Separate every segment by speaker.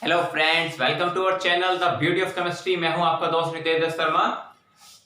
Speaker 1: Hello friends, welcome to our channel the beauty of chemistry. मैं हूं आपका दोस्त Nitesh Dutt Sharma.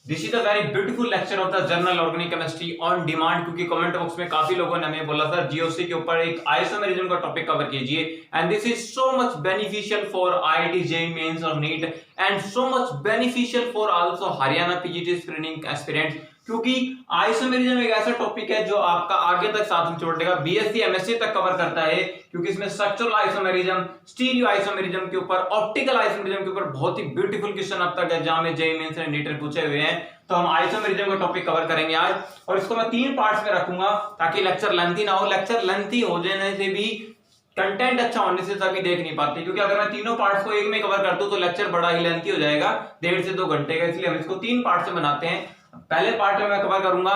Speaker 1: This is a very beautiful lecture of the general organic chemistry on demand, क्योंकि comment box में काफी लोगों ने हमें बोला था जीओसी के ऊपर एक आइसोमेरिज्म का टॉपिक कवर कीजिए, and this is so much beneficial for IIT JEE mains और NEET and so much beneficial for also Haryana PGT screening aspirants, क्योंकि आइसोमेरिज्म एक ऐसा टॉपिक है जो आपका आगे तक साथ में छोड़ देगा, बीएससी एमएससी तक कवर करता है, क्योंकि इसमें स्ट्रक्चरल आइसोमेरिज्म, स्टीरियो आइसोमेरिज्म के ऊपर, ऑप्टिकल आइसोमेरिज्म के ऊपर बहुत ही ब्यूटीफुल क्वेश्चन अब तक एग्जाम में जेईई मेंस एंड नीट में पूछे हुए हैं। तो हम आइसोमेरिज्म का टॉपिक कवर करेंगे आज, और इसको मैं 3 पार्ट्स में रखूंगा ताकि लेक्चर लेंथी ना हो। लेक्चर लेंथी हो जाने से भी कंटेंट अच्छा होने से सभी देख नहीं पाते, क्योंकि अगर मैं तीनों पार्ट्स को एक में कवर कर दूं तो लेक्चर बड़ा ही लेंथी हो जाएगा, 1.5 से 2 घंटे का। इसलिए हम इसको 3 पार्ट से बनाते हैं। पहले पार्ट में मैं कवर करूंगा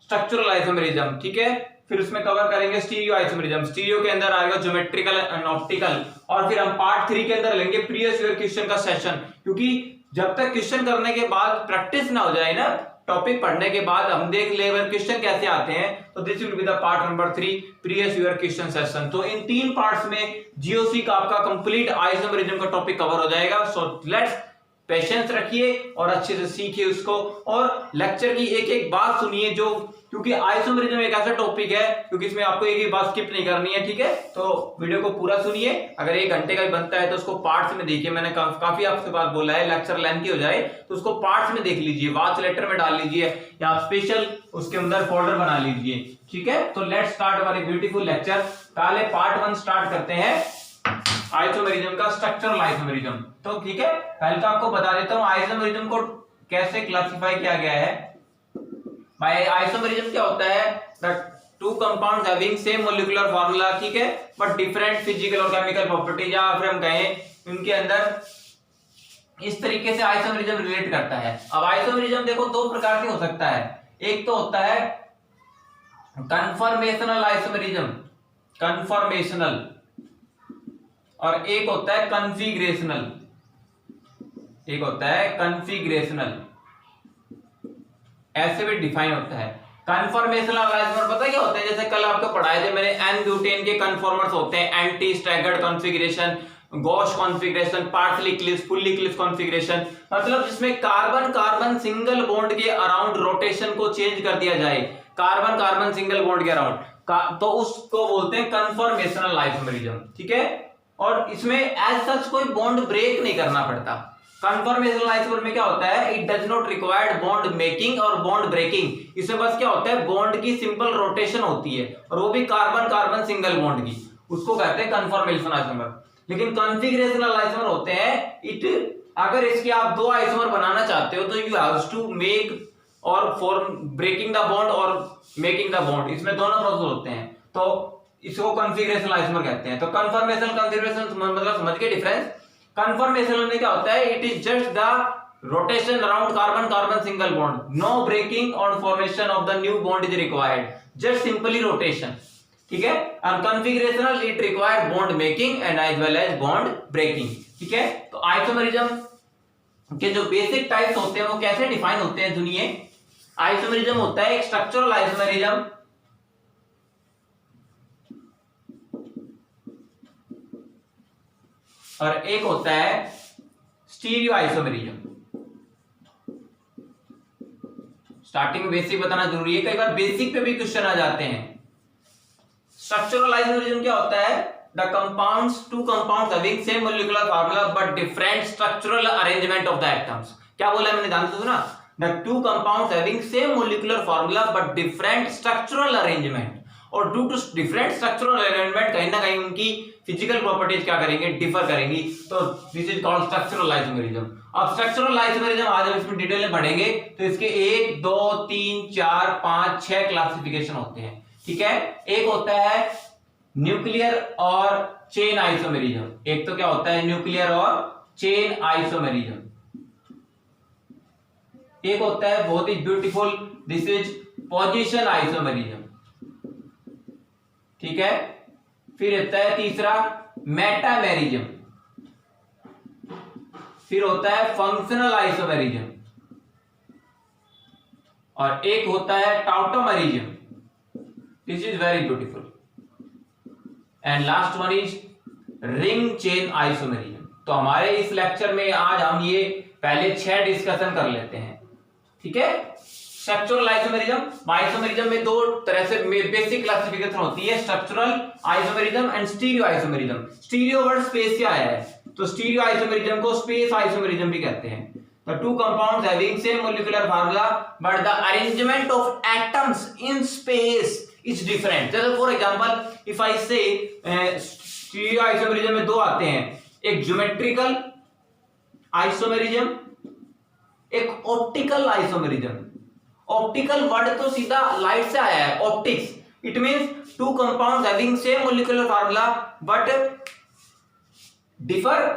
Speaker 1: स्ट्रक्चरल आइसोमेरिज्म, ठीक है। फिर उसमें कवर करेंगे स्टीरियो आइसोमेरिज्म, स्टीरियो के अंदर आएगा ज्योमेट्रिकल एंड ऑप्टिकल, और फिर हम पार्ट 3 के अंदर लेंगे प्रीवियस ईयर क्वेश्चन का सेशन, क्योंकि जब तक क्वेश्चन करने के बाद प्रैक्टिस ना हो जाए ना, टॉपिक पढ़ने के बाद हम देख ले क्वेश्चन कैसे आते हैं, तो this will be the part number 3 previous year question session. तो इन 3 पार्ट्स में जीओसी का आपका कंप्लीट आइसोमेरिज्म का टॉपिक कवर हो जाएगा। सो लेट्स पेशेंस रखिए और अच्छे से सीखिए उसको, और लेक्चर की एक एक बात सुनिए, जो क्योंकि आइसोमेरिज्म एक ऐसा टॉपिक है क्योंकि इसमें आपको एक ही बात स्किप नहीं करनी है, ठीक है। तो वीडियो को पूरा सुनिए। अगर 1 घंटे का ही बनता है तो उसको पार्ट्स में देखिए। मैंने काफी आपसे बात बोला है, लेक्चर लेंथी हो जाए तो उसको पार्ट्स में देख लीजिए, वॉच लेटर में डाल लीजिए या आप स्पेशल उसके अंदर फोल्डर बना लीजिए, ठीक है। तो let's start our beautiful lecture. पहले पार्ट 1 स्टार्ट करते हैं आइसोमेरिज्म का, स्ट्रक्चरल आइसोमेरिज्म। तो ठीक है, पहले तो आपको बता देता हूं आइसोमेरिज्म को कैसे क्लासिफाई किया गया है। भाई आइसोमेरिज्म क्या होता है? To compounds having same molecular formula, ठीक है, बट डिफरेंट फिजिकल और केमिकल प्रॉपर्टीज, या फिर हम कहें उनके अंदर इस तरीके से आइसोमेरिज्म रिलेट करता है। अब आइसोमेरिज्म देखो 2 प्रकार से हो सकता है। एक तो होता है कन्फर्मेशनल आइसोमेरिज्म, कन्फर्मेशनल, और एक होता है कन्फिगरेशनल, एक होता है कन्फिगरेशनल, ऐसे भी डिफाइन होता है। कन्फर्मेशनल आइसोमर पता है क्या होता है? जैसे कल आपको पढ़ाए थे मैंने, एन ब्यूटेन के कन्फॉर्मर्स होते हैं anti staggered configuration, gosh configuration, partially clips, fully clips configuration, मतलब जिसमें कार्बन कार्बन सिंगल बॉन्ड के अराउंड रोटेशन को चेंज कर दिया जाए, कार्बन कार्बन सिंगल बॉन्ड के अराउंड, तो उसको बोलते हैं कन्फर्मेशनल आइसोमेरिज्म, ठीक है। और इसमें एज सच कोई बॉन्ड ब्रेक नहीं करना पड़ता। कन्फर्मेशनल आइसोमेरिज्म में क्या होता है? It does not required bond making और बॉन्ड ब्रेकिंग। इसमें बस क्या होता है, बॉन्ड की सिंपल रोटेशन होती है, और वो भी कार्बन कार्बन सिंगल बॉन्ड की, उसको कहते हैं कन्फर्मेशनल आइसोमर। लेकिन कॉन्फ़िगरेशनल आइसोमर होते हैं, इट अगर इसके आप 2 आइसोमर बनाना चाहते हो तो यू हैव टू मेक और फॉर्म ब्रेकिंग द बॉन्ड और मेकिंग द बॉन्ड, इसमें दोनों प्रोसेस होते हैं, तो इसको कॉन्फ़िगरेशनल आइसोमर कहते हैं। तो कन्फर्मेशनल कॉन्फ़िगरेशन मतलब समझ के डिफरेंस। कन्फर्मेशनल में क्या होता है? It is just the rotation around carbon carbon single bond, no breaking और formation of the new bond is required, just simply rotation, ठीक है। और configurational it require bond making and as well as bond breaking, ठीक है। तो isomerism के जो basic types होते हैं वो कैसे डिफाइन होते हैं सुनिए। आइसोमेरिज्म होता है एक स्ट्रक्चरल आइसोमेरिज्म, और एक होता है स्टीरियो आइसोमेरिज्म। स्टार्टिंग में बेसिक बताना जरूरी है, कई बार बेसिक पे भी क्वेश्चन आ जाते हैं। स्ट्रक्चरल आइसोमेरिज्म क्या होता है? The compounds, 2 compounds having same molecular formula but different structural arrangement of the atoms. क्या बोला मैंने, ध्यान से सुना? The 2 compounds having same molecular formula but different structural arrangement, और due to different structural arrangement कहीं ना कहीं उनकी फिजिकल प्रॉपर्टीज क्या करेंगे, डिफर करेंगी, तो this is called structural isomerism. अब स्ट्रक्चरल आइसोमेरिज्म आज हम इसमें डिटेल में पढ़ेंगे, तो इसके 1 2 3 4 5 6 क्लासिफिकेशन होते हैं, ठीक है। एक होता है न्यूक्लियर और चेन आइसोमेरिज्म। एक तो क्या होता है न्यूक्लियर और चेन आइसोमेरिज्म। एक होता है बहुत ही beautiful, this is position isomerism, ठीक है। फिर होता है तीसरा मेटामेरिज्म, फिर होता है फंक्शनल आइसोमेरिज्म, और एक होता है tautomerism. This is very beautiful, and last one is ring chain isomerism. तो हमारे इस लेक्चर में आज हम ये पहले 6 डिस्कशन कर लेते हैं, ठीक है। स्ट्रक्चरल आइसोमेरिज्म, आइसोमेरिज्म में 2 तरह से बेसिक क्लासिफिकेशन होती है, structural isomerism and stereo isomerism. Stereo word space से आया है, तो स्टीरियो आइसोमेरिज्म को स्पेस आइसोमेरिज्म भी कहते हैं। The two compounds having same molecular formula but the arrangement of atoms in space is different. जैसे for example, if I say stereo isomerism में 2 आते हैं, एक ज्योमेट्रिकल आइसोमेरिज्म, एक ऑप्टिकल आइसोमेरिज्म। ऑप्टिकल वर्ड तो सीधा लाइट से आया है, optics. It means two compounds having same molecular formula but differ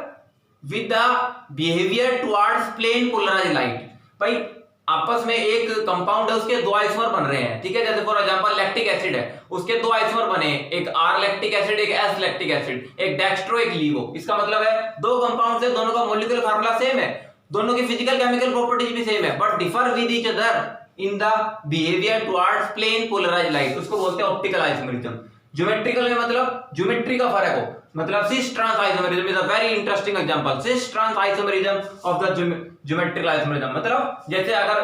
Speaker 1: with the behaviour towards plane polarised light. भाई आपस में एक कंपाउंड है, उसके 2 आइसोमर बन रहे हैं, ठीक है। जैसे फॉर एग्जांपल लैक्टिक एसिड है, उसके 2 आइसोमर बने, एक आर लैक्टिक एसिड, एक एस लैक्टिक एसिड, एक डेक्स्ट्रो, एक लीवो। इसका मतलब है 2 कंपाउंड्स है, दोनों का मोलिकुलर फार्मूला सेम है, दोनों की फिजिकल केमिकल प्रॉपर्टीज भी सेम है, but differ with each other in the behaviour towards plane polarised light. उसको बोलते हैं ऑप्टिकल आइसोमेरिज्म। ज्योमेट्रिकल में मतलब ज्योमेट्री का फर्क हो, मतलब cis trans isomerism is a very interesting example. Cis trans isomerism of the geometrical isomerism, मतलब जैसे अगर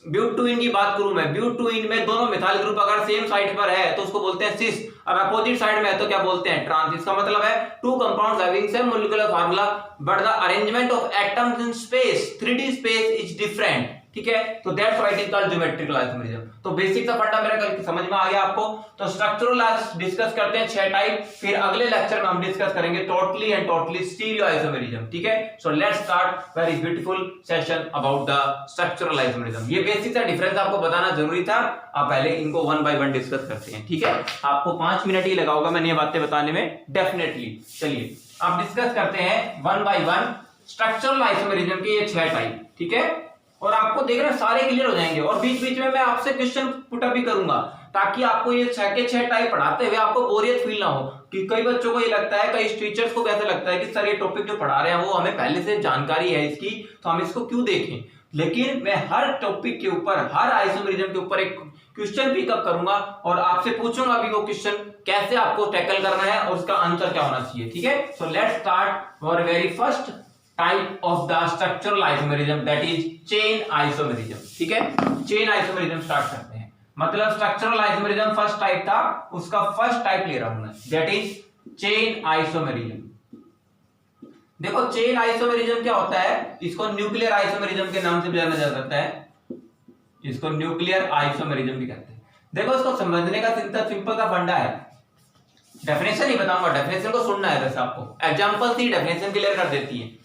Speaker 1: ब्यूटेन की बात करूं मैं, ब्यूटेन में दोनों मिथाइल ग्रुप अगर सेम साइड पर है तो उसको बोलते हैं सिस, और अपोजिट साइड में है तो क्या बोलते हैं, ट्रांस। इसका मतलब है to compounds having same molecular formula but the arrangement of atoms in space, 3D space is different, ठीक है। तो that's why it is called geometrical isomerism. तो बेसिक सा फंडा मेरा कल समझ में आ गया आपको। तो स्ट्रक्चरल डिस्कस करते हैं 6 टाइप, फिर अगले लेक्चर में हम डिस्कस करेंगे totally and totally stereo isomerism, ठीक है। So let's start very beautiful session about the structural isomerism. ये बेसिक सा डिफरेंस आपको बताना जरूरी था, आप पहले इनको 1 बाय 1 डिस्कस करते हैं, ठीक है। आपको 5 मिनट ही लगा होगा मैंने ये बातें बताने में, डेफिनेटली। चलिए आप डिस्कस करते हैं 1 बाय 1 स्ट्रक्चरल आइसोमेरिज्म के ये 6 टाइप, ठीक है। और आपको देख रहे हैं सारे क्लियर हो जाएंगे, और बीच बीच में मैं आपसे क्वेश्चन पुटअप भी करूंगा, ताकि आपको ये 6 के 6 टाइप पढ़ाते हुए आपको बोरियत फील ना हो। कि कई बच्चों को ये लगता है, कई टीचर्स को कैसे लगता है कि सर ये टॉपिक जो पढ़ा रहे हैं वो हमें पहले से जानकारी है इसकी, तो हम इसको क्यों देखें। लेकिन मैं हर टॉपिक के ऊपर, हर आइसोमेरिज्म के ऊपर एक क्वेश्चन पिकअप करूंगा और आपसे पूछूंगा भी वो क्वेश्चन कैसे आपको टैकल करना है और उसका आंसर क्या होना चाहिए, ठीक है। सो लेट्स स्टार्ट और very first type of the structural isomerism, that is chain isomerism, ठीक है। चेन आइसोमेरिज्म स्टार्ट करते हैं। मतलब स्ट्रक्चरल आइसोमेरिज्म फर्स्ट टाइप था, उसका फर्स्ट टाइप ले रहा हूं मैं, दैट इज चेन आइसोमेरिज्म। देखो चेन आइसोमेरिज्म क्या होता है, इसको न्यूक्लियर आइसोमेरिज्म के नाम से भी जाना जाता है, इसको न्यूक्लियर आइसोमेरिज्म भी कहते हैं। देखो इसको समझने का सिंपल सा फंडा है, डेफिनेशन ही बताऊंगा, डेफिनेशन को सुनना है, वैसे आपको एग्जांपल से डेफिनेशन क्लियर कर देती है।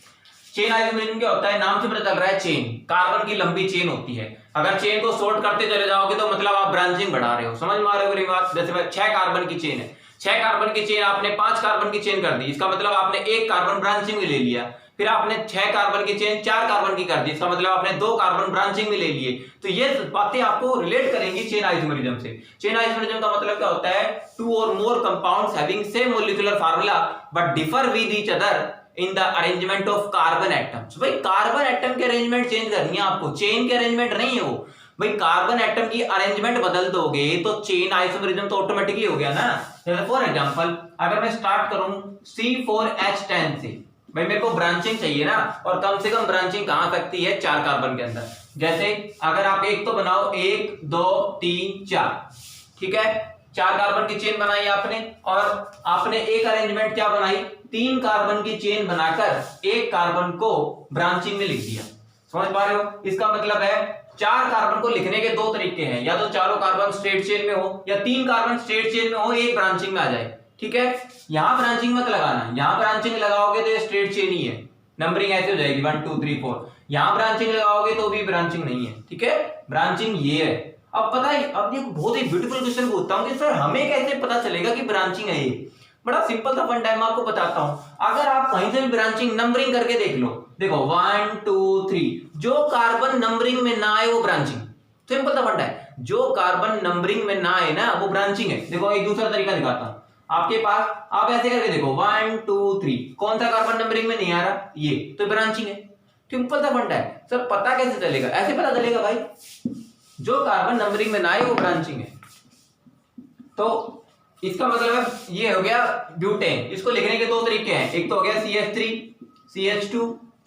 Speaker 1: चेन आइसोमेरिज्म क्या होता है, नाम से पता चल रहा है चेन, कार्बन की लंबी चेन होती है। अगर चेन को शॉर्ट करते चले जाओगे तो मतलब आप ब्रांचिंग बढ़ा रहे हो, समझ में आ रही है बात। जैसे 6 कार्बन की चेन है, 6 कार्बन की चेन आपने 5 कार्बन की चेन कर दी, इसका मतलब आपने 1 कार्बन ब्रांचिंग में ले लिया। फिर आपने 6 कार्बन की चेन 4 कार्बन की कर दी, इसका मतलब आपने 2 कार्बन ब्रांचिंग में ले लिए। तो ये बातें आपको रिलेट करेंगी चेन आइसोमेरिज्म से। चेन आइसोमेरिज्म का मतलब क्या होता है, 2 और more compounds having same molecular formula but differ with each other in the arrangement of carbon atoms. भाई कार्बन एटम के अरेंजमेंट चेंज करनी है आपको, चेन के अरेंजमेंट नहीं है वो। भाई कार्बन एटम की अरेंजमेंट बदल दोगे तो चेन आइसोमेरिज्म तो ऑटोमेटिकली हो गया ना। जैसे फॉर एग्जांपल अगर मैं स्टार्ट करूं C4H10 से, भाई मेरे को ब्रांचिंग चाहिए ना, और कम से कम ब्रांचिंग कहां सकती है, 4 कार्बन के अंदर। जैसे अगर आप एक तो बनाओ 1 2 3 4, ठीक है, 4 कार्बन की चेन बनाई आपने, और आपने एक अरेंजमेंट क्या बनाई, 3 कार्बन की चेन बनाकर 1 कार्बन को ब्रांचिंग में लिख दिया। समझ पा रहे हो, इसका मतलब है 4 कार्बन को लिखने के 2 तरीके हैं, या तो चारों कार्बन स्ट्रेट चेन में हो, या 3 कार्बन स्ट्रेट चेन में हो, एक ब्रांचिंग में आ जाए, ठीक है। यहां ब्रांचिंग मत लगाना, यहां ब्रांचिंग लगाओगे तो ये स्ट्रेट चेन ही है, नंबरिंग ऐसे हो जाएगी 1 2 3 4। यहां ब्रांचिंग लगाओगे तो भी ब्रांचिंग नहीं है, ठीक है, ब्रांचिंग ये है। अब पता है, अब ये बहुत ही ब्यूटीफुल क्वेश्चन पूछता हूं कि सर हमें कैसे पता चलेगा कि ब्रांचिंग है ये। बड़ा सिंपल सा फंडा है, मैं आपको बताता हूं। अगर आप कहीं से भी ब्रांचिंग नंबरिंग करके देख लो, देखो 1 2 3, जो कार्बन नंबरिंग में ना आए वो ब्रांचिंग, सिंपल सा फंडा है। जो कार्बन नंबरिंग में ना आए ना वो ब्रांचिंग है। देखो एक दूसरा तरीका दिखाता हूं आपके पास, आप ऐसे करके देखो 1 2 3, कौन सा कार्बन नंबरिंग में नहीं आ रहा, ये तो ब्रांचिंग है। सिंपल सा फंडा है। सर पता कैसे चलेगा, ऐसे पता चलेगा भाई, जो कार्बन नंबरिंग में ना आए वो ब्रांचिंग है। तो इसका मतलब ये हो गया ब्यूटेन। इसको लिखने के 2 तरीके हैं, एक तो हो गया CH3 CH2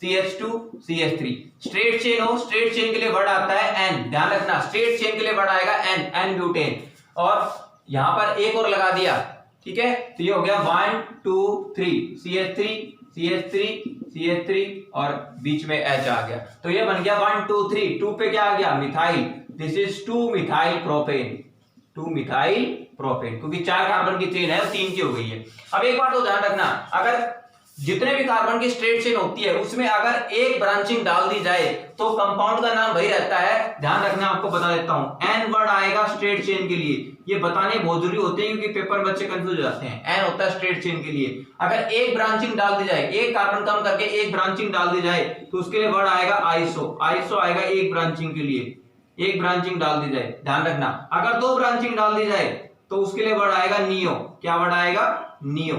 Speaker 1: CH2 CH3। Straight chain हो, स्ट्रेट चेन के लिए वर्ड आता है N, ध्यान रखना स्ट्रेट चेन के लिए वर्ड आएगा N, N ब्यूटेन। और यहां पर एक और लगा दिया, ठीक है, तो ये हो गया 1 2 3 CH3 CH3 CH3 और बीच में H आ गया, तो ये बन गया 1 2 3। 2 पे क्या आ गया, methyl, this is 2 methyl propane, 2 methyl propane, क्योंकि 4 कार्बन की चेन है 3 की हो गई है। अब एक बात तो ध्यान रखना, अगर जितने भी कार्बन की स्ट्रेट चेन होती है उसमें अगर एक ब्रांचिंग डाल दी जाए तो कंपाउंड का नाम वही रहता है। ध्यान रखना, आपको बता देता हूं, एन वर्ड आएगा स्ट्रेट चेन के लिए, ये बताने बहुत जरूरी होते हैं क्योंकि पेपर में बच्चे कंफ्यूज हो जाते हैं। एन होता है स्ट्रेट चेन के लिए, अगर एक ब्रांचिंग डाल दी जाए, एक कार्बन कम करके एक ब्रांचिंग डाल दी जाए तो उसके लिए वर्ड आएगा आइसो, आइसो आएगा एक ब्रांचिंग के लिए, एक ब्रांचिंग डाल दी जाए। ध्यान रखना, अगर 2 ब्रांचिंग डाल दी जाए तो उसके लिए वर्ड आएगा नियो, क्या वर्ड आएगा, नियो,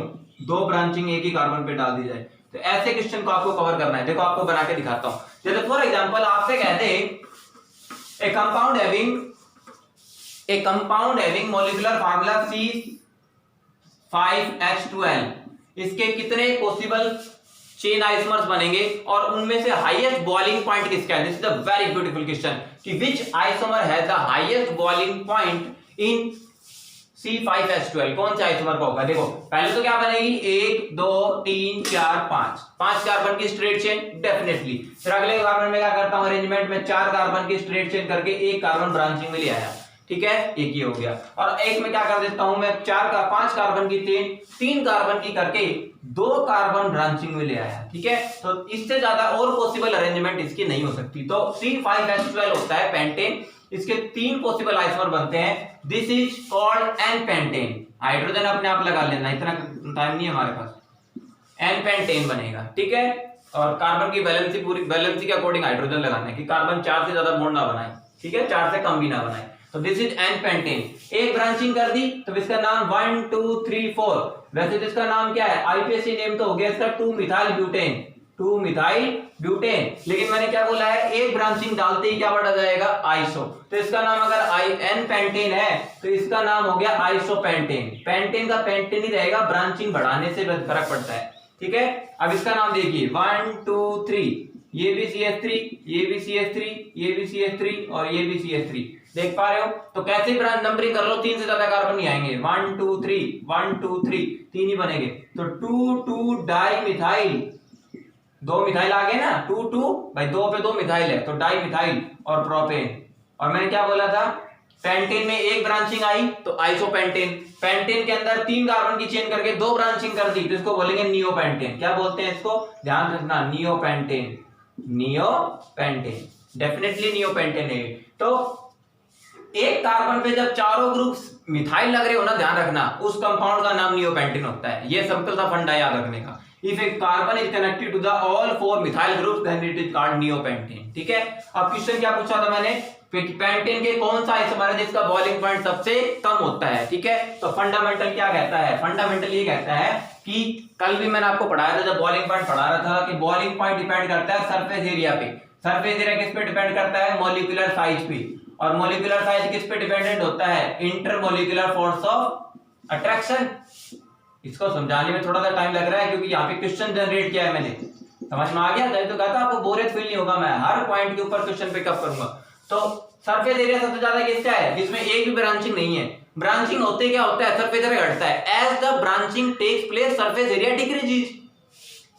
Speaker 1: 2 ब्रांचिंग एक ही कार्बन पे डाल दी जाए। तो ऐसे क्वेश्चन को आपको कवर करना है। देखो आपको बना के दिखाता हूं, जैसे फॉर एग्जांपल आपसे कहते हैं ए compound having molecular formula C5H12, इसके कितने पॉसिबल चेन आइसोमर्स बनेंगे और उनमें से हाईएस्ट बॉइलिंग पॉइंट किसका है। This is a very beautiful question कि which isomer has the highest boiling point in C5H12, कौन सा आइसोमर का होगा। देखो पहले तो क्या बनेगी, 1 2 3 4 5 कार्बन की स्ट्रेट चेन डेफिनेटली। फिर अगले कार्बन में क्या करता हूं, अरेंजमेंट में 4 कार्बन की स्ट्रेट चेन करके एक कार्बन ब्रांचिंग में ले आया, ठीक है, एक ही हो गया। और एक में क्या कर देता हूं मैं, 5 कार्बन की चेन 3 कार्बन की करके 2 कार्बन ब्रांचिंग में ले आया, ठीक है। तो इससे ज्यादा और पॉसिबल अरेंजमेंट इसकी नहीं हो सकती। तो C5H12 होता है पेंटेन, इसके 3 पॉसिबल आइसोमर बनते हैं, this is called an pentane. Hydrogen अपने आप लगा लेना, इतना टाइम नहीं है हमारे पास, एन पेंटेन बनेगा, ठीक है। और कार्बन की वैलेंसी, पूरी वैलेंसी के अकॉर्डिंग हाइड्रोजन लगाना है कि कार्बन 4 से ज्यादा बॉन्ड ना बनाए, ठीक है, 4 से कम भी ना बनाए। तो दिस इज एन पेंटेन। एक ब्रांचिंग कर दी तो इसका नाम 1 2 3 4, वैसे तो इसका नाम क्या है, आईपीएससी नेम तो हो गया इसका 2 मिथाइल ब्यूटेन, 2 मिथाइल ब्यूटेन। लेकिन मैंने क्या बोला है, एक ब्रांचिंग डालते ही क्या बढ़ जाएगा, आइसो। तो इसका नाम अगर एन पेंटेन है तो इसका नाम हो गया आइसोपेंटेन। पेंटेन का पेंटेन ही रहेगा, ब्रांचिंग बढ़ाने से फर्क पड़ता है, ठीक है। अब इसका नाम देखिए 1 2 3, ये भी CH3, ये भी CH3, ये भी CH3 और ये भी CH3, देख पा रहे हो। तो कैसे नंबरिंग कर लो, 3 से ज्यादा कार्बन नहीं आएंगे, 1 2 3 1 2 3, 3 ही बनेंगे। तो 2 2 डाई मिथाइल, 2 मिथाइल आ गए ना, 2 2 भाई 2 पे 2 मिथाइल है तो डाई मिथाइल और प्रोपेन। और मैंने क्या बोला था, पेंटेन में एक ब्रांचिंग आई तो आइसोपेंटेन, पेंटेन के अंदर 3 कार्बन की चेन करके 2 ब्रांचिंग कर दी तो इसको बोलेंगे नियोपेंटेन। क्या बोलते हैं इसको, ध्यान रखना, नियोपेंटेन, नियोपेंटेन, डेफिनेटली नियोपेंटेन है। तो एक कार्बन पे जब चारों ग्रुप्स मिथाइल लग रहे हो ना, ध्यान रखना उस कंपाउंड का नाम नियोपेंटेन होता है। ये सिंपल सा फंडा याद रखने का। If a carbon is connected to the all 4 methyl groups then it is called neopentane, ठीक है। अब क्वेश्चन क्या पूछा था मैंने, पेंटेन के कौन सा आइसोमर है जिसका बॉइलिंग पॉइंट सबसे कम होता है, ठीक है। तो फंडामेंटल क्या कहता है, फंडामेंटल ये कहता है कि कल भी मैंने आपको पढ़ाया था जब बॉइलिंग पॉइंट पढ़ा रहा था कि बॉइलिंग पॉइंट डिपेंड करता है सरफेस एरिया पे। सरफेस एरिया किस पे डिपेंड करता है, मॉलिक्यूलर साइज पे। और मॉलिक्यूलर साइज किस पे डिपेंडेंट होता है, इंटरमॉलिक्यूलर फोर्स ऑफ अट्रैक्शन। इसको समझाने में थोड़ा सा टाइम लग रहा है क्योंकि यहाँ पे क्वेश्चन जनरेट किया है मैंने, समझ में आ गया। तो कहता आपको बोरियत फील नहीं होगा, मैं हर पॉइंट के ऊपर क्वेश्चन पिकअप करूंगा। तो सरफेस एरिया सबसे ज्यादा किसका है, जिसमें एक भी ब्रांचिंग नहीं है। ब्रांचिंग होते क्या होता है, सरफेस एरिया घटता है। As the branching takes place surface area decreases,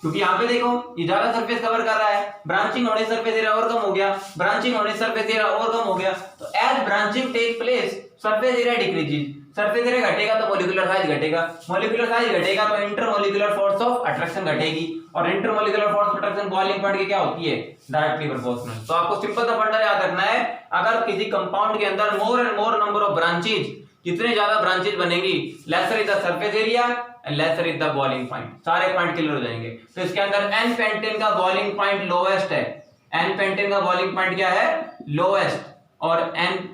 Speaker 1: क्योंकि यहाँ पे देखो ये ज्यादा सरफेस कवर कर रहा है, ब्रांचिंग होने से सरफेस एरिया और कम हो गया, ब्रांचिंग होने से सरफेस एरिया और कम हो गया। तो as branching take place surface area decreases, surface area घटेगा तो मॉलिक्यूलर साइज घटेगा, मॉलिक्यूलर साइज घटेगा तो इंटरमॉलिक्यूलर फोर्स ऑफ अट्रैक्शन घटेगी, और intermolecular force of attraction boiling point की क्या होती है, डायरेक्टली प्रोपोर्शनल। तो आपको सिंपल सा फंडा याद रखना है, अगर किसी कंपाउंड के अंदर more and more number of branches, जितने ज्यादा ब्रांचेज बनेंगी lesser is the surface area and lesser is the boiling point, सारे पॉइंट क्लियर हो जाएंगे। तो इसके अंदर एन पेंटेन का बॉइलिंग पॉइंट लोएस्ट है, एन पेंटेन का बॉइलिंग पॉइंट क्या है, लोएस्ट, और एन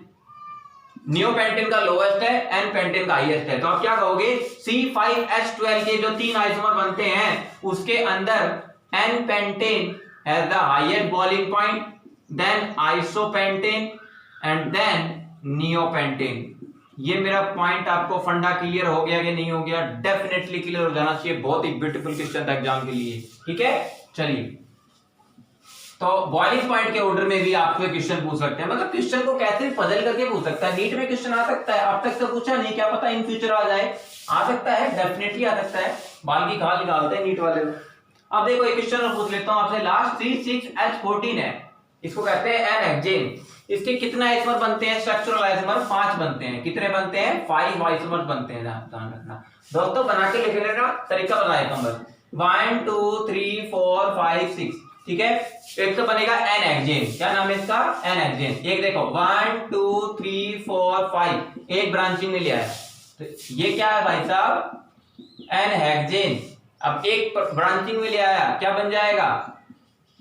Speaker 1: नियोपेंटेन का लोएस्ट है, एन पेंटेन का हाईएस्ट है। तो आप क्या कहोगे, C5H12 के जो 3 आइसोमर बनते हैं उसके अंदर n pentane has the highest boiling point, then isopentane and then neopentane. ये मेरा पॉइंट आपको फंडा क्लियर हो गया कि नहीं हो गया, डेफिनेटली क्लियर हो जाना चाहिए। बहुत ही ब्यूटीफुल क्वेश्चन था एग्जाम के लिए, ठीक है। चलिए, तो बॉइलिंग पॉइंट के ऑर्डर में भी आपको क्वेश्चन पूछ सकते हैं, मतलब क्वेश्चन को कैसे पजल करके पूछ सकता है। नीट में क्वेश्चन आ सकता है, अब तक से पूछा नहीं, क्या पता इन फ्यूचर आ जाए, आ सकता है, डेफिनेटली आ सकता है, बाल की खाल निकालते हैं नीट वाले। अब देखो एक क्वेश्चन और पूछ लेता हूं आपसे, लास्ट 3,6H14 है, इसको कहते हैं एन हेक्सेन, इसके कितना आइसोमर बनते हैं, स्ट्रक्चरल आइसोमर 5 बनते हैं, कितने बनते हैं, 5 आइसोमर बनते हैं, ध्यान रखना दोस्तों, बना के लिख लेना, तरीका बता देता हूं बस, 1 2 3 4 5 6, ठीक है। एक तो बनेगा एन हेक्सेन, क्या नाम है इसका, एन हेक्सेन। एक देखो 1 2 3 4 5, एक ब्रांचिंग में लिया है, तो ये क्या है भाई साहब, एन हेक्सेन। अब एक ब्रांचिंग में ले आया, क्या बन जाएगा,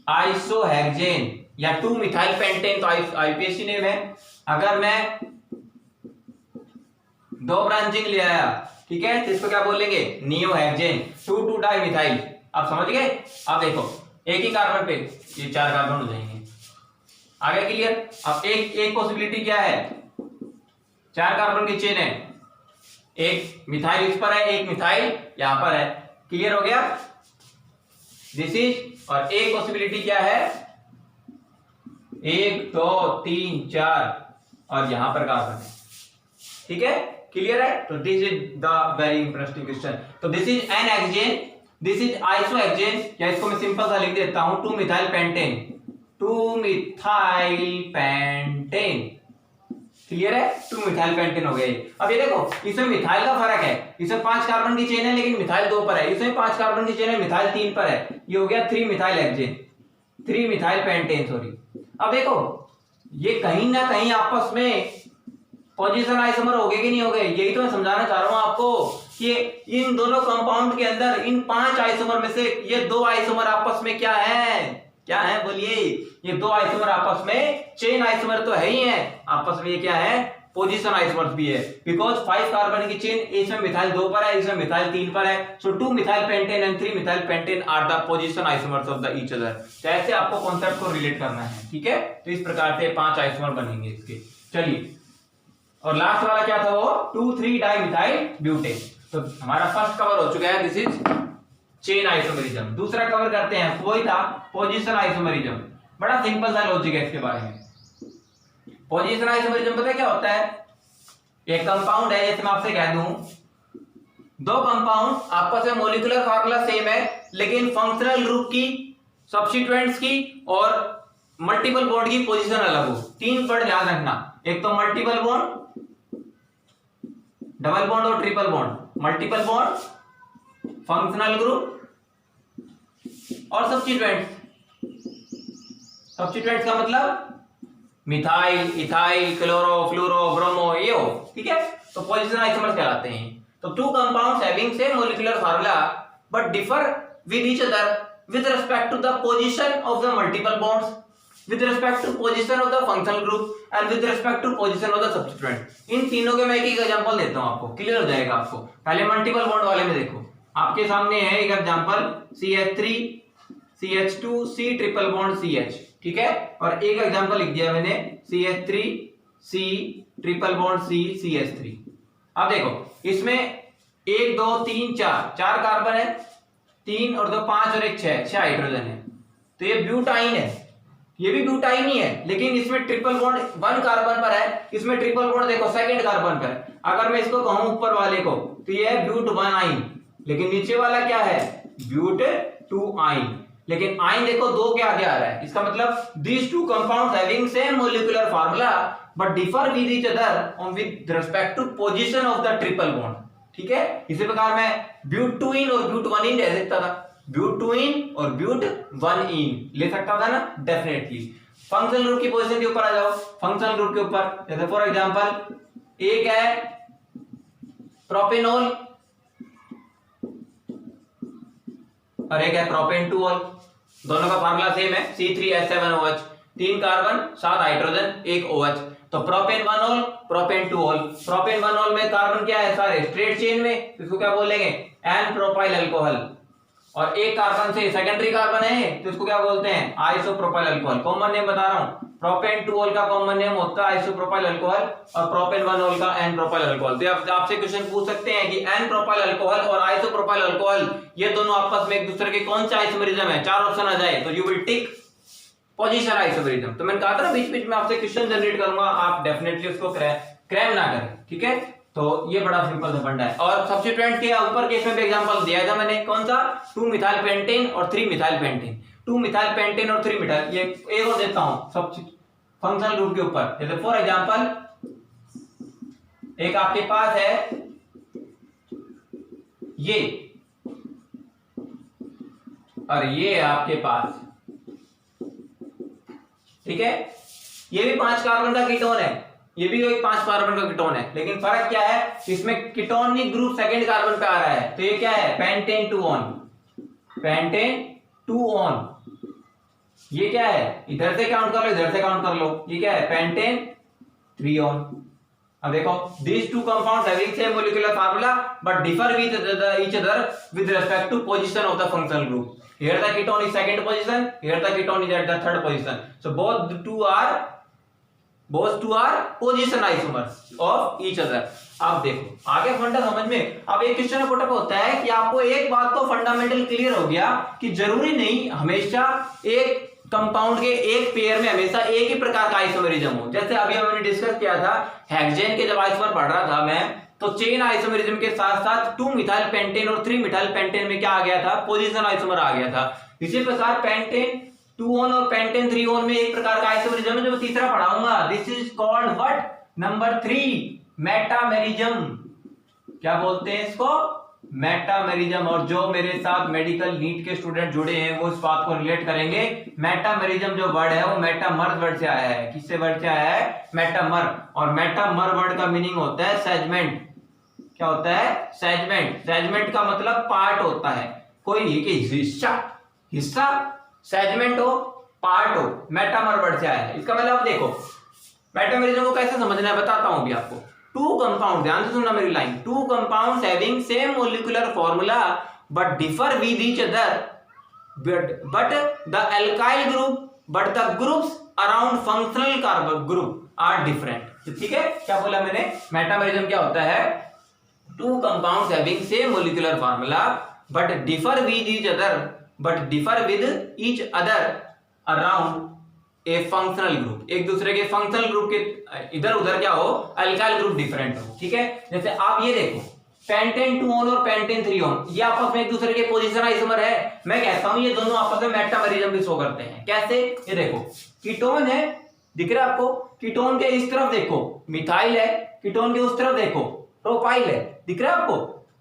Speaker 1: आइसोहेक्सेन या 2 मिथाइल पेंटेन, तो आईपीएससी नेम है। अगर मैं 2 ब्रांचिंग ले आया, ठीक है, तो इसको क्या बोलेंगे, नियोहेक्सेन, 2 डाई मिथाइल। आप समझ गए। अब देखो एक ही कार्बन पे ये 4 कार्बन हो जाएंगे, आगे क्लियर। अब एक पॉसिबिलिटी क्या है, 4 कार्बन की चेन है, एक मिथाइल इस पर है, एक मिथाइल यहां पर है, क्लियर हो गया, दिस इज। और एक पॉसिबिलिटी क्या है, 1 2 3 4 और यहां पर कार्बन है, ठीक है, क्लियर है। तो this is the very interesting question. तो this is N hexane, this is isohexane, या इसको मैं सिंपल सा लिख देता हूं, 2 methyl pentane, 2 methyl pentane, clear है, 2 मिथाइल पेंटेन हो गए। अब ये देखो इसमें मिथाइल का फर्क है, इसमें 5 कार्बन की चेन है लेकिन मिथाइल 2 पर है, इसमें 5 कार्बन की चेन है, मिथाइल 3 पर है, ये हो गया 3 methyl hexane, 3 methyl pentane, sorry. अब देखो ये कहीं ना कहीं आपस में पोजीशन आइसोमर हो गए कि नहीं हो गए, यही तो मैं समझाना चाह रहा हूं आपको कि इन दोनों कंपाउंड के अंदर इन 5 आइसोमर में से ये 2 आइसोमर आपस में क्या है, क्या है बोलिए, ये 2 आइसोमर आपस में चेन आइसोमर तो है ही है, आपस में ये क्या है, पोजीशन आइसोमर्स भी है, बिकॉज 5 कार्बन की चेन, इसमें मिथाइल 2 पर है, इसमें मिथाइल 3 पर है, so 2 methyl pentane and 3 methyl pentane are the position isomers of the each other. तो ऐसे आपको कॉन्सेप्ट को रिलेट करना है, ठीक है। तो इस प्रकार से 5 आइसोमर बनेंगे इसके। चलिए, और लास्ट वाला क्या था वो, 2,3 डाई मिथाइल ब्यूटेन। तो हमारा फर्स्ट कवर हो चुका है, दिस इज चेन आइसोमेरिज्म। दूसरा कवर करते हैं, वही था पोजीशन आइसोमेरिज्म। बड़ा सिंपल सा लॉजिक है इसके बारे में। पोजीशन आइसोमेरिज्म पता है क्या होता है, एक कंपाउंड है, जैसे मैं आपसे कह दूं 2 कंपाउंड आपस में मॉलिक्यूलर फार्मूला सेम है लेकिन फंक्शनल ग्रुप की, सब्स्टिट्यूएंट्स की और मल्टीपल बॉन्ड की पोजीशन अलग हो। 3 वर्ड याद रखना, एक तो मल्टीपल बॉन्ड, डबल बॉन्ड और triple bond. Multiple bond, functional group और सब्स्टिट्यूएंट्स। सब्स्टिट्यूएंट्स का मतलब मिथाइल, इथाइल, क्लोरो, फ्लोरो, ब्रोमो, ये हो, ठीक है। तो पोजीशन आइसोमर्स कहलाते हैं। तो 2 compounds having same molecular formula but differ with each other with respect to the position of the multiple bonds, with respect to position of the functional group and with respect to position of the substituent। इन तीनों के मैं एक example देता हूं, आपको clear हो जाएगा। आपको पहले मल्टीपल बॉन्ड वाले में देखो, आपके सामने है एक example CH3 CH2 C triple bond CH, ठीक है। और एक एग्जांपल लिख दिया मैंने CH3 C triple bond C CH3। अब देखो इसमें 1 2 3 4 कार्बन है, 3 और 2 5 और 1 6 हाइड्रोजन है, तो ये ब्यूटाइन है, ये भी ब्यूटाइन ही है लेकिन इसमें ट्रिपल बॉन्ड 1 कार्बन पर है, इसमें ट्रिपल बॉन्ड देखो 2nd कार्बन पर। अगर मैं इसको कहूं ऊपर वाले को तो ये है ब्यूट 1 आइन, लेकिन नीचे वाला क्या है, ब्यूट 2 आइन, लेकिन आइन देखो 2 के आगे आ रहा है। इसका मतलब these 2 compounds having same molecular formula but differ with each other on with respect to position of the triple bond, ठीक है। इसी प्रकार मैं ब्यूट 2 इन और ब्यूट 1 इन ले सकता था, ब्यूट 2 इन और ब्यूट 1 इन ले सकता था ना, डेफिनेटली। फंक्शनल ग्रुप की पोजीशन के ऊपर आ जाओ, फंक्शनल ग्रुप के ऊपर, जैसे फॉर एग्जांपल एक है प्रोपेनॉल और एक है प्रोपेन 2ऑल, दोनों का फार्मूला सेम है C3H7OH, 3 कार्बन 7 हाइड्रोजन 1 OH। तो प्रोपेन 1ऑल प्रोपेन 2ऑल, प्रोपेन 1ऑल में कार्बन क्या है, सारे स्ट्रेट चेन में, इसको क्या बोलेंगे, एन प्रोपाइल अल्कोहल। और एक कार्बन से सेकेंडरी कार्बन है तो इसको क्या बोलते हैं, आइसोप्रोपाइल अल्कोहल। कॉमन नेम बता रहा हूं, प्रोपेन 2 ऑल का कॉमन नेम होता है आइसोप्रोपाइल अल्कोहल और प्रोपेन 1 ऑल का एन प्रोपाइल अल्कोहल। तो आपसे क्वेश्चन पूछ सकते हैं कि एन प्रोपाइल अल्कोहल और आइसोप्रोपाइल अल्कोहल ये दोनों आपस में एक दूसरे के कौन सा आइसोमेरिज्म है, 4 ऑप्शन आ जाए तो you will tick position isomerism. तो मैंने कहा था ना बीच बीच में आपसे क्वेश्चन जनरेट करूंगा, आप डेफिनेटली उसको क्रैम ना करें, ठीक है। तो ये बड़ा सिंपल सा फंडा है। और सब्स्टिट्यूएंट के ऊपर केस में भी एग्जांपल दिया था मैंने, कौन सा 2 मिथाइल पेंटेन और 3 मिथाइल पेंटेन, 2 मिथाइल पेंटेन और 3 मिथाइल, ये एक और देता हूं सब्स्टिट्यूट फंक्शनल ग्रुप के ऊपर। जैसे फॉर एग्जांपल एक आपके पास है ये और ये आपके पास, ठीक है, ये भी 5 कार्बन का कीटोन है, ये भी एक 5 कार्बन का कीटोन है, लेकिन फर्क क्या है, इसमें कीटोनिक ग्रुप सेकंड कार्बन पे आ रहा है। तो ये क्या है, पेंटेन 2 ऑन, पेंटेन 2 ऑन। ये क्या है, इधर से काउंट कर लो, इधर से काउंट कर लो, ये क्या है, पेंटेन 3 ऑन। अब देखो, these two compounds having same molecular formula but differ with each other with respect to position of the functional group. Here the ketone is second position, here the ketone is at the third position. So both two are position isomers of each other. अब देखो आगे फंडा समझ में। अब एक question put up होता है कि आपको एक बात तो फंडामेंटल क्लियर हो गया कि जरूरी नहीं हमेशा एक कंपाउंड के एक पेयर में हमेशा एक ही प्रकार का आइसोमेरिज्म हो। जैसे अभी हमने डिस्कस किया था हेक्सेन के जब आइसोमर पढ़ रहा था मैं, तो चेन आइसोमेरिज्म के साथ साथ 2 मिथाइल पेंटेन और 3 मिथाइल पेंटेन में क्या आ गया था, पोजीशन आइसोमर आ गया था। इसी प्रकार पेंटेन 2 ऑन और पेंटेन 3 ऑन में एक प्रकार का आइसोमेरिज्म है जो तीसरा पढ़ाऊंगा। This is called what, number 3 metamerism. क्या बोलते हैं इसको, मेटामेरिज्म। और जो मेरे साथ मेडिकल नीट के स्टूडेंट जुड़े हैं वो इस बात को रिलेट करेंगे। मेटामेरिज्म जो वर्ड है वो मेटामर वर्ड से आया है। किससे वर्ड से आया है, मेटामर। और मेटामर वर्ड का मीनिंग होता है सेगमेंट। क्या होता है, सेगमेंट। सेगमेंट का मतलब पार्ट होता है, कोई एक हिस्सा सेगमेंट हो, पार्ट हो, मेटामर वर्ड से आया है। इसका मतलब देखो मेटामेरिज्म को कैसे समझना है बताता हूं अभी आपको। 2 कंपाउंड, ध्यान से सुनना मेरी line, 2 compounds having same molecular formula but differ with each other but the alkyl group but the groups around functional carbon group are different। ठीक है, क्या बोला मैंने, मेटामेरिज्म क्या होता है, 2 compounds having same molecular formula but differ with each other around A functional group, एक दूसरे के फंक्शनल ग्रुप के इधर उधर क्या हो, अल्काइल ग्रुप डिफरेंट हो। ठीक है, जैसे आप ये देखो पेंटेन 2 ऑन और पेंटेन 3 ऑन, ये आपस में एक दूसरे के पोजीशन आइसोमर है। मैं कहता हूं ये दोनों आपस में मेटामेरिज्म भी शो करते हैं। कैसे, ये देखो कीटोन है, दिख रहा है आपको, कीटोन के इस तरफ देखो मिथाइल है, कीटोन के उस तरफ देखो प्रोपाइल है, दिख रहा है आपको,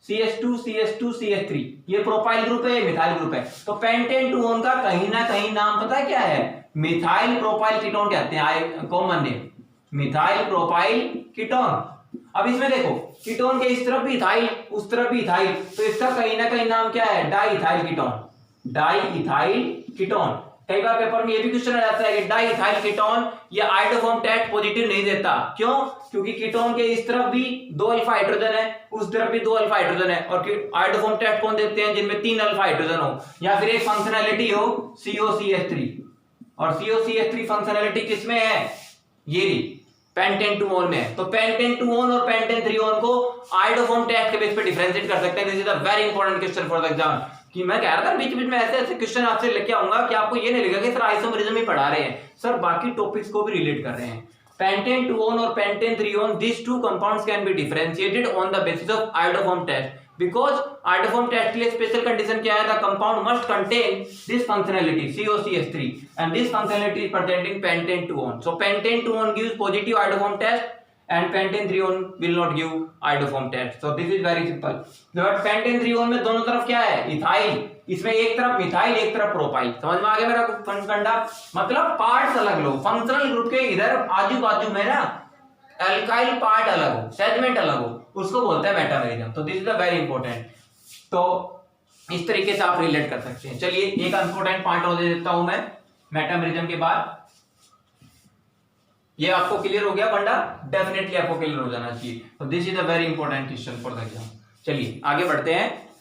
Speaker 1: CH2 CH2 CH3, ये प्रोपाइल ग्रुप है, ये मिथाइल ग्रुप है। तो पेंटेन 2 ऑन का कहीं ना कहीं नाम पता है क्या है, मिथाइल प्रोपाइल कीटोन कहते हैं, common name methyl propyl ketone. अब इसमें देखो कीटोन के इस तरफ भी इथाइल, उस तरफ भी इथाइल, तो इसका कहीं ना कहीं नाम क्या है, डाईइथाइल कीटोन, डाईइथाइल कीटोन। कई बार पेपर में ये भी क्वेश्चन आ जाता है कि डाईइथाइल कीटोन ये आइडोफॉर्म टेस्ट पॉजिटिव नहीं देता, क्यों, क्योंकि कीटोन के इस तरफ भी 2 अल्फा हाइड्रोजन है, उस तरफ भी 2 अल्फा हाइड्रोजन है। और आइडोफॉर्म टेस्ट कौन देते हैं, जिनमें 3 अल्फा हाइड्रोजन हो, या फिर एक फंक्शनैलिटी हो COCH3। और COCH3 फंक्शनैलिटी किसमें है, ये पेंटेन 2 ऑन में। तो पेंटेन 2 ऑन और पेंटेन 3 ऑन को आइडोफॉर्म टेस्ट के बेस पे डिफरेंशिएट कर सकते हैं। This is a very important question for the exam. कि मैं कह रहा था बीच बीच में ऐसे ऐसे क्वेश्चन आपसे लेके आऊंगा कि आपको ये नहीं लगेगा कि सर आइसोमेरिज्म ही पढ़ा रहे हैं, सर बाकी टॉपिक्स को भी रिलेट कर रहे हैं। पेंटेन 2 ऑन और pentane 3 on, these two compounds can be differentiated on the basis of iodoform test because iodoform test के लिए स्पेशल कंडीशन क्या है, the compound must contain this functionality COCH3 and this functionality is present in pentane 2 on. So pentane 2 on gives positive iodoform test and pentane 3 on will not give iodoform test. So this is very simple. But pentane 3 on में दोनों तरफ क्या है, ethyl, इसमें एक तरफ methyl एक तरफ प्रोपाइल। समझ में आ गया मेरा फंडा, मतलब पार्ट्स अलग लो, फंक्शनल ग्रुप के इधर आजू बाजू में ना अल्काइल पार्ट अलग हो, सेगमेंट अलग हो, उसको बोलते हैं मेटामेरिज्म। तो this is a very important. तो इस तरीके से आप रिलेट कर सकते हैं। चलिए एक इंपॉर्टेंट पॉइंट और दे देता हूं मैं मेटामेरिज्म के बाद। ये आपको क्लियर हो गया फंडा, डेफिनेटली आपको क्लियर हो जाना चाहिए। तो this is a very important question for the exam. चलिए आगे बढ़ते हैं।